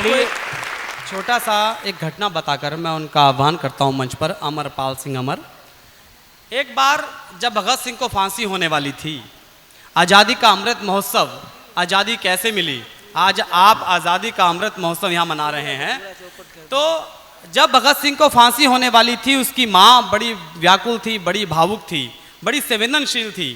आपको एक छोटा सा एक घटना बताकर मैं उनका आह्वान करता हूं मंच पर। अमरपाल सिंह अमर, एक बार जब भगत सिंह को फांसी होने वाली थी, आज़ादी का अमृत महोत्सव, आज़ादी कैसे मिली, आज आप आज़ादी का अमृत महोत्सव यहाँ मना रहे हैं, तो जब भगत सिंह को फांसी होने वाली थी, उसकी माँ बड़ी व्याकुल थी, बड़ी भावुक थी, बड़ी संवेदनशील थी।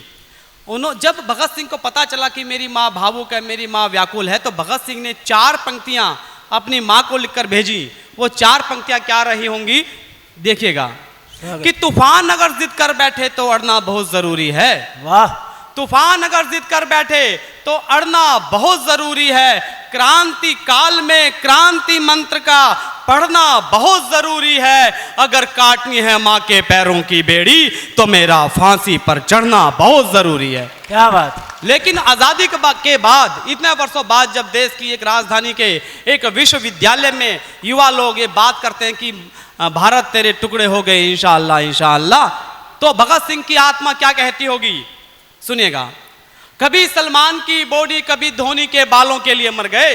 जब भगत सिंह को पता चला कि मेरी माँ भावुक है, मेरी माँ व्याकुल है, तो भगत सिंह ने 4 पंक्तियाँ अपनी माँ को लिखकर भेजी। वो 4 पंक्तियाँ क्या रही होंगी, देखिएगा कि तूफान अगर जिद कर बैठे तो अड़ना बहुत जरूरी है। वाह। तूफान अगर जिद कर बैठे तो अड़ना बहुत जरूरी है। क्रांति काल में क्रांति मंत्र का पढ़ना बहुत जरूरी है। अगर काटनी है माँ के पैरों की बेड़ी तो मेरा फांसी पर चढ़ना बहुत जरूरी है। क्या बात। लेकिन आज़ादी के बाद, इतने वर्षों बाद, जब देश की एक राजधानी के एक विश्वविद्यालय में युवा लोग ये बात करते हैं कि भारत तेरे टुकड़े हो गए इंशाअल्लाह इंशाअल्लाह, तो भगत सिंह की आत्मा क्या कहती होगी, सुनिएगा। कभी सलमान की बॉडी कभी धोनी के बालों के लिए मर गए,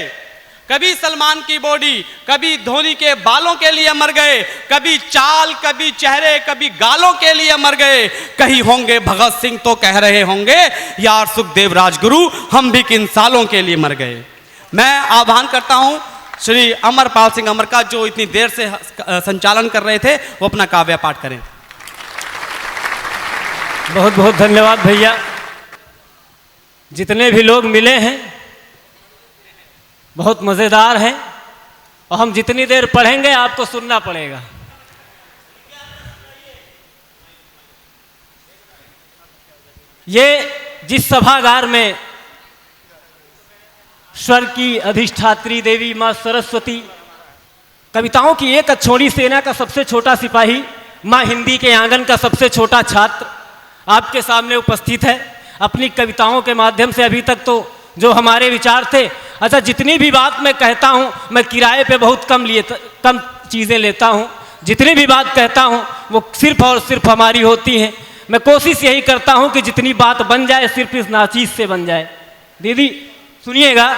कभी सलमान की बॉडी कभी धोनी के बालों के लिए मर गए, कभी चाल कभी चेहरे कभी गालों के लिए मर गए। कहीं होंगे भगत सिंह तो कह रहे होंगे यार सुखदेव राजगुरु हम भी किन सालों के लिए मर गए। मैं आह्वान करता हूं श्री अमरपाल सिंह अमर का, जो इतनी देर से संचालन कर रहे थे, वो अपना काव्य पाठ करें। बहुत बहुत धन्यवाद भैया। जितने भी लोग मिले हैं बहुत मज़ेदार हैं, और हम जितनी देर पढ़ेंगे आपको सुनना पड़ेगा। ये जिस सभागार में स्वर्ग की अधिष्ठात्री देवी माँ सरस्वती, कविताओं की एक अक्षौणी सेना का सबसे छोटा सिपाही, माँ हिंदी के आंगन का सबसे छोटा छात्र आपके सामने उपस्थित है। अपनी कविताओं के माध्यम से अभी तक तो जो हमारे विचार थे, अच्छा जितनी भी बात मैं कहता हूँ, मैं किराए पे बहुत कम चीज़ें लेता हूँ। जितनी भी बात कहता हूँ वो सिर्फ और सिर्फ हमारी होती हैं। मैं कोशिश यही करता हूँ कि जितनी बात बन जाए सिर्फ इस नाचीज़ से बन जाए। दीदी सुनिएगा,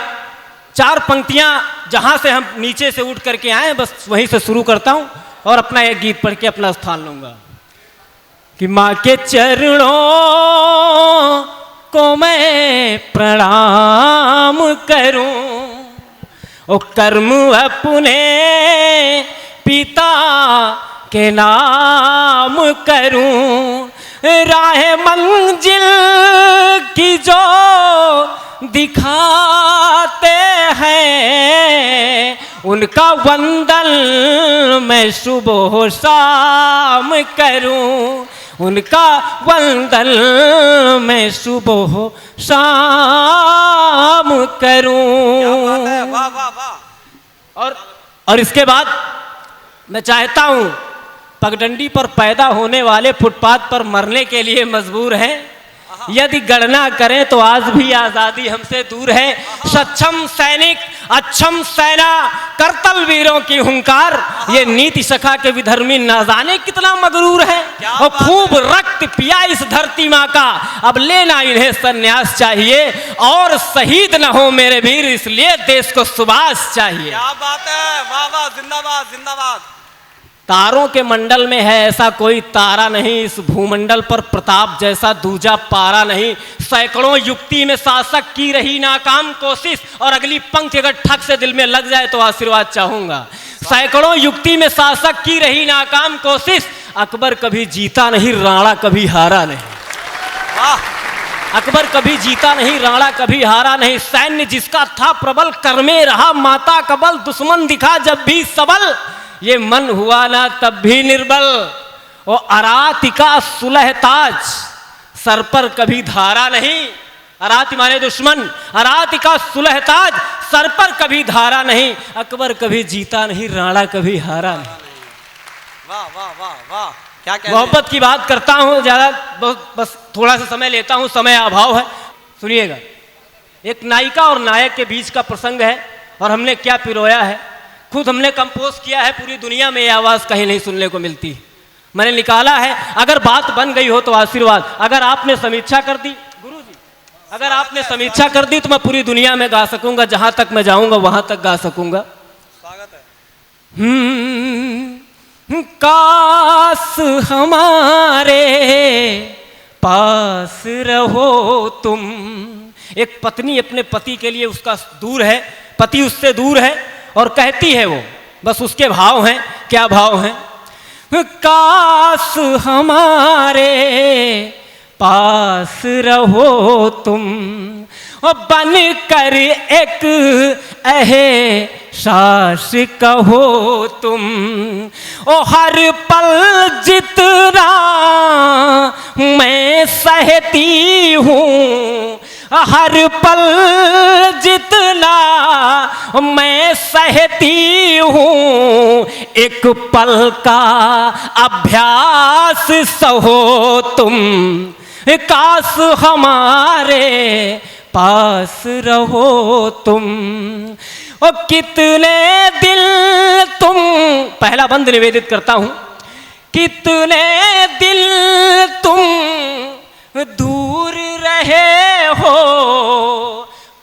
4 पंक्तियाँ जहाँ से हम नीचे से उठ करके आए, बस वहीं से शुरू करता हूँ और अपना एक गीत पढ़ के अपना स्थान लूँगा। कि माँ के चरणों को मैं प्रणाम करूं, ओ कर्म अपने पिता के नाम करूं, राह मंजिल की जो दिखाते हैं उनका वंदन मैं सुबह शाम करूं, उनका वंदन मैं सुबह शाम करूं। वाह वाह वाह। और इसके बाद मैं चाहता हूं, पगडंडी पर पैदा होने वाले फुटपाथ पर मरने के लिए मजबूर हैं। यदि गणना करें तो आज भी आजादी हमसे दूर है। सक्षम सैनिक अक्षम सेना करतल वीरों की हुंकार, ये नीति सखा के विधर्मी ना जाने कितना मगरूर है। और खूब रक्त पिया इस धरती माँ का, अब लेना इन्हें संन्यास चाहिए, और शहीद न हो मेरे वीर इसलिए देश को सुबास चाहिए। क्या बात है, वाह वाह, जिंदाबाद जिंदाबाद। तारों के मंडल में है ऐसा कोई तारा नहीं, इस भूमंडल पर प्रताप जैसा दूजा पारा नहीं। सैकड़ों युक्ति में शासक की रही नाकाम कोशिश, और अगली पंक्ति अगर ठक से दिल में लग जाए तो आशीर्वाद चाहूंगा। सैकड़ों युक्ति में शासक की रही नाकाम कोशिश, अकबर कभी जीता नहीं राणा कभी हारा नहीं। अकबर कभी जीता नहीं राणा कभी हारा नहीं। सैन्य जिसका था प्रबल कर में रहा माता कबल, दुश्मन दिखा जब भी सबल ये मन हुआ ना तब भी निर्बल। ओ अरातिका सुलह ताज सर पर कभी धारा नहीं, अराति माने दुश्मन, अरातिका सुलह ताज सर पर कभी धारा नहीं। अकबर कभी जीता नहीं राणा कभी हारा नहीं। वाह वाह वाह वाह, क्या मोहब्बत की बात करता हूँ, ज़्यादा बस थोड़ा सा समय लेता हूँ, समय अभाव है। सुनिएगा, एक नायिका और नायक के बीच का प्रसंग है, और हमने क्या पिरोया है, खुद हमने कंपोज किया है। पूरी दुनिया में ये आवाज़ कहीं नहीं सुनने को मिलती, मैंने निकाला है। अगर बात बन गई हो तो आशीर्वाद, अगर आपने समीक्षा कर दी गुरुजी, अगर आपने समीक्षा कर दी तो मैं पूरी दुनिया में गा सकूंगा, जहां तक मैं जाऊंगा वहां तक गा सकूंगा। स्वागत है। काश हमारे पास रहो तुम। एक पत्नी अपने पति के लिए, उसका दूर है, पति उससे दूर है और कहती है वो, बस उसके भाव हैं। क्या भाव हैं? काश हमारे पास रहो तुम, और बन कर एक एहसास कहो तुम। ओ हर पल जितना मैं सहती हूँ, हर पल जितना मैं सहती हूँ, एक पल का अभ्यास सहो तुम। काश हमारे पास रहो तुम। और कितने दिल तुम, पहला बंद निवेदित करता हूं, कितने दिल तुम दूर रहे हो,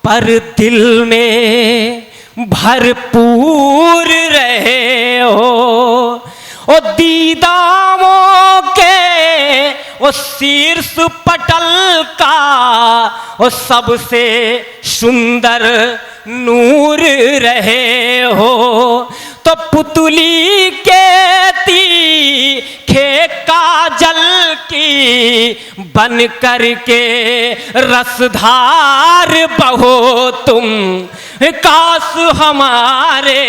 पर दिल में भरपूर रहे हो। ओ दीदारों के ओ शीर्ष पटल का ओ सबसे सुंदर नूर रहे हो। तो पुतली के तीखे काजल की बन करके रसधार बहो तुम। काश हमारे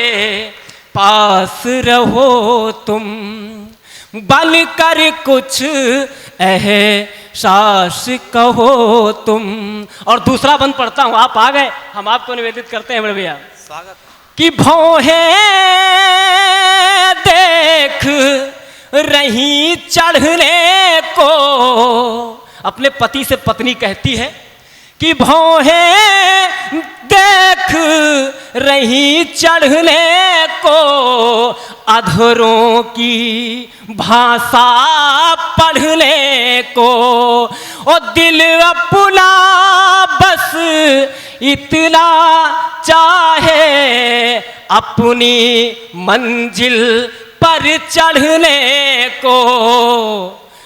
पास रहो तुम, बन कर कुछ एहसास कहो तुम। और दूसरा बंद पढ़ता हूं, आप आ गए, हम आपको निवेदित करते हैं बड़े भैया। स्वागत। कि भौहें देख रही चढ़ने को, अपने पति से पत्नी कहती है कि भौहें देख रही चढ़ने को, अधरों की भाषा पढ़ने को। और दिल अपना बस इतना चाहे अपनी मंजिल पर चढ़ने को,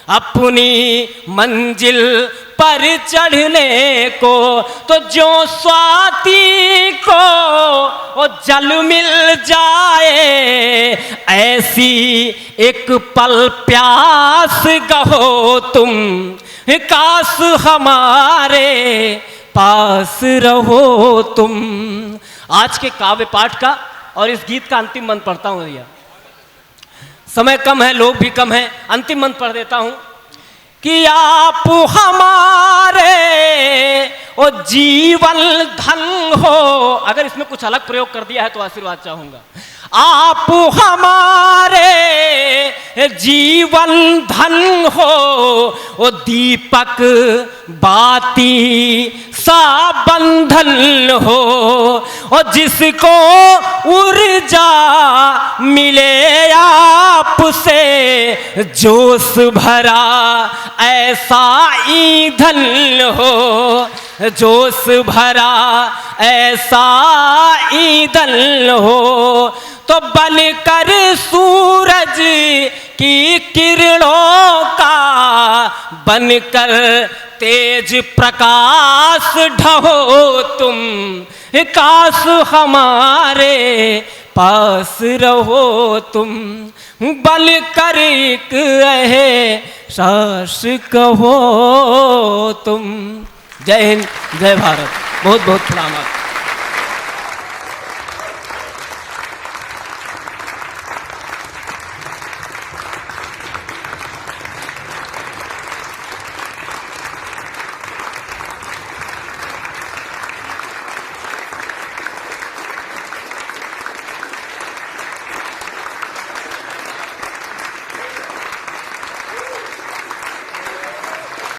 अपनी मंजिल पर चढ़ने को। तो जो स्वाति को वो जल मिल जाए, ऐसी एक पल प्यास गहो तुम। काश हमारे पास रहो तुम। आज के काव्य पाठ का और इस गीत का अंतिम मंत्र पढ़ता हूं भैया, समय कम है, लोग भी कम है, अंतिम मंत्र पढ़ देता हूं कि आप हमारे ओ जीवन धन हो। अगर इसमें कुछ अलग प्रयोग कर दिया है तो आशीर्वाद चाहूंगा। आप हमारे जीवन धन हो, ओ दीपक बाती सा बंधन हो। और जिसको ऊर्जा मिले आपसे, जोश भरा ऐसा ईंधन हो, जोश भरा ऐसा ईंधन हो। तो बनकर सूरज की किरणों का, बनकर तेज प्रकाश ढहो तुम। काश हमारे पास रहो तुम, बनकर एक एहसास कहो तुम। जय हिंद, जय भारत, बहुत बहुत सलामत।